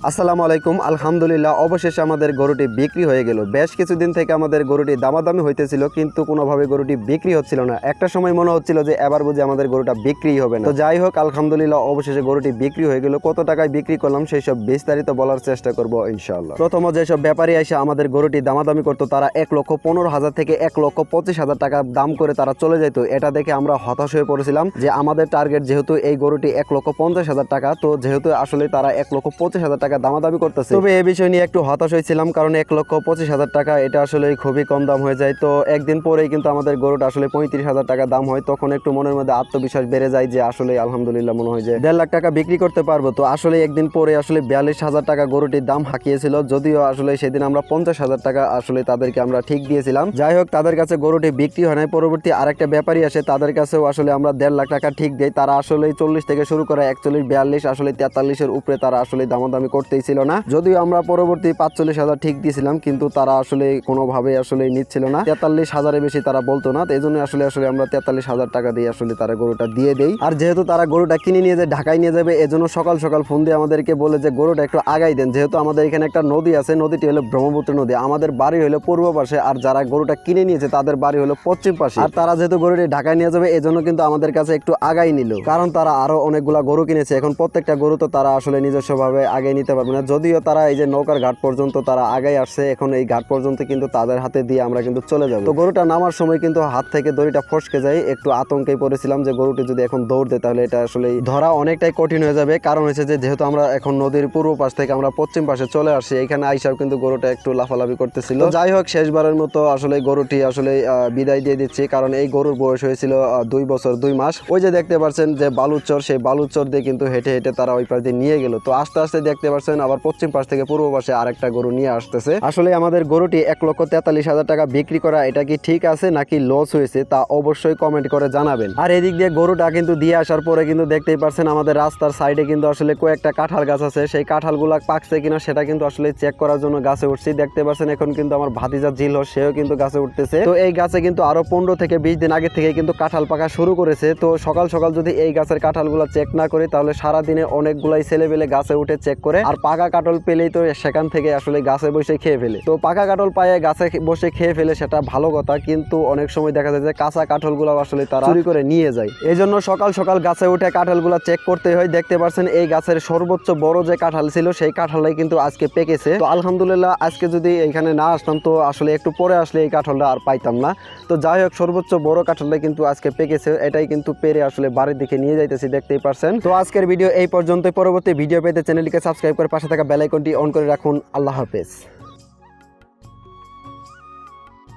আসসালামু আলাইকুম। আলহামদুলিল্লাহ, অবশেষে আমাদের গরুটি বিক্রি হয়ে গেল। বেশ কিছুদিন থেকে আমাদের গরুটি দামাদামি হইতেছিল, কিন্তু কোনোভাবে গরুটি বিক্রি হচ্ছিল না। একটা সময় মনে হচ্ছিল যে এবার বুঝি আমাদের গরুটা বিক্রি হবে না। তো যাই হোক, আলহামদুলিল্লাহ অবশেষে গরুটি বিক্রি হয়ে গেল। কত টাকায় বিক্রি করলাম সেই সব বিস্তারিত বলার চেষ্টা করবো ইনশাআল্লাহ। প্রথম যেসব ব্যাপারী এসে আমাদের গরুটি দামাদামি করতো, তারা 1,15,000 থেকে 1,25,000 টাকা দাম করে তারা চলে যেত। এটা দেখে আমরা হতাশ হয়ে পড়েছিলাম যে আমাদের টার্গেট যেহেতু এই গরুটি 1,50,000 টাকা, তো যেহেতু আসলে তারা 1,25,000 টাকা দামাদামি করতেছে, তবে এই বিষয় নিয়ে একটু হতাশ হয়েছিলাম, কারণ 1,25,000 টাকা এটা আসলে খুবই কম দাম হয়ে যায়। তো একদিন পরেই কিন্তু আমাদের গরুটা আসলে 35,000 টাকা দাম হয়। তখন একটু মনের মধ্যে আত্মবিশ্বাস বেড়ে যায় যে আসলে আলহামদুলিল্লাহ মনে হয় যে 1.5 লাখ টাকা বিক্রি করতে পারবো। তো আসলে একদিন পরে আসলে 42,000 টাকা গরুটির দাম হাঁকিয়েছিল, যদিও আসলে সেদিন আমরা 50,000 টাকা আসলে তাদেরকে আমরা ঠিক দিয়েছিলাম। যাই হোক, তাদের কাছে গরুটি বিক্রি হয় নাই। পরবর্তী আরেকটা ব্যাপারী আসে, তাদের কাছেও আসলে আমরা 1.5 লাখ টাকা ঠিক দেয়। তারা আসলে 40 থেকে শুরু করে 41, 42, আসলে 43-এর উপরে তারা আসলে দামাদামি করতেই ছিল না। যদিও আমরা পরবর্তী 45,000 ঠিক দিয়েছিলাম, কিন্তু তারা আসলে কোনোভাবে আসলে নিচ্ছিল না। 43,000-এর বেশি তারা বলতো না। এই জন্য আসলে আমরা 43,000 টাকা দিয়ে আসলে তারা গরুটা দিয়ে দেই। আর যেহেতু তারা গরুটা কিনে নিয়ে যায় ঢাকায় নিয়ে যাবে, এজন্য সকাল সকাল ফোন দিয়ে আমাদেরকে বলে যে গরুটা একটু আগাই দেন। যেহেতু আমাদের এখানে একটা নদী আছে, নদীটি হলো ব্রহ্মপুত্র নদী। আমাদের বাড়ি হলো পূর্ব পাশে, আর যারা গরুটা কিনে নিয়েছে তাদের বাড়ি হলো পশ্চিম পাশে। আর তারা যেহেতু গরুটি ঢাকায় নিয়ে যাবে, এজন্য কিন্তু আমাদের কাছে একটু আগাই নিল, কারণ তারা আরো অনেকগুলা গরু কিনেছে। এখন প্রত্যেকটা গরু তো তারা আসলে নিজস্বভাবে আগে নিতে পারবে না। যদিও তারা এই যে নৌকার ঘাট পর্যন্ত তারা আগাই আসছে, এখন এই ঘাট পর্যন্ত কিন্তু তাদের হাতে দিয়ে আমরা কিন্তু চলে যাব। তো গরুটা নামার সময় কিন্তু হাত থেকে দড়িটা ফসকে যায়। একটু আতঙ্কে পড়েছিলাম যে গরুটি যদি এখন দৌড় দেয় তাহলে এটা আসলে ধরা অনেকটাই কঠিন হয়ে যাবে। কারণ হচ্ছে যে যেহেতু আমরা এখন নদীর পূর্ব পাশ থেকে আমরা পশ্চিম পাশে চলে আসছি, এখানে আইসাও কিন্তু গরুটা একটু লাফালাফি করতেছিল। যাই হোক, শেষবারের মতো আসলে গরুটি আসলে বিদায় দিয়ে দিচ্ছি, কারণ এই গরুর বয়স হয়েছিল 2 বছর 2 মাস। ওই যে দেখতে পাচ্ছেন যে বালুচর, সেই বালুচর দিয়ে কিন্তু হেঁটে হেঁটে তারা ওই পাশ দিয়ে নিয়ে গেল। তো আস্তে আস্তে দেখতে পাচ্ছেন আবার পশ্চিম পাশ থেকে পূর্ব পাশে আরেকটা গরু নিয়ে আসতেছে। আসলে আমাদের গরুটি 1,43,000 টাকা বিক্রি করা, এটা কি ঠিক আছে নাকি লস হয়েছে তা অবশ্যই কমেন্ট করে জানাবেন। আর এদিক দিয়ে গরুটা কিন্তু দিয়ে আসার পরে কিন্তু দেখতেই পাচ্ছেন আমাদের রাস্তার সাইডে কিন্তু আসলে কয়েকটা কাঁঠাল গাছ আছে। সেই কাঁঠালগুলা পাকছে কিনা সেটা কিন্তু আসলে চেক করার জন্য গাছে উঠছি। দেখতে পাচ্ছেন এখন কিন্তু আমার ভাতিজা জিল, সেও কিন্তু গাছে উঠতেছে। তো এই গাছে কিন্তু আরো 15 থেকে 20 দিন আগে থেকে কিন্তু কাঁঠাল পাকা শুরু করেছে। তো সকাল সকাল যদি এই গাছের কাঁঠালগুলা চেক না করি, তাহলে সারাদিনে অনেকগুলাই ছেলেবেলে গাছে উঠে চেক করে, আর পাকা কাঁঠাল পেলেই তো সেখান থেকে আসলে গাছে বসে খেয়ে ফেলে। তো পাকা কাঁঠাল পায়ে গাছে বসে খেয়ে ফেলে সেটা ভালো কথা, কিন্তু অনেক সময় দেখা যায় যে কাঁচা কাঁঠালগুলো আসলে তারা চুরি করে নিয়ে যায়। এই জন্য সকাল সকাল গাছে উঠে কাঁঠালগুলা চেক করতে হয়। দেখতে পাচ্ছেন এই গাছের সর্বোচ্চ বড় যে কাঁঠাল ছিল সেই কাঁঠালটাই কিন্তু আজকে পেকেছে। তো আলহামদুলিল্লাহ, আজকে যদি এখানে না আসতাম তো আসলে একটু পরে আসলে এই কাঁঠালটা আর পাইতাম না। তো যাই হোক, সর্বোচ্চ বড় কাঁঠালটা কিন্তু আজকে পেকেছে, এটাই কিন্তু পেরে আসলে বাড়ির দিকে নিয়ে যাইতেছি, দেখতেই পারছেন। তো আজকের ভিডিও এই পর্যন্ত। পরবর্তী ভিডিও পেতে চ্যানেলটিকে সাবস্ক্রাইব করে পাশে থাকা বেল আইকনটি অন করে রাখুন। আল্লাহ হাফেজ।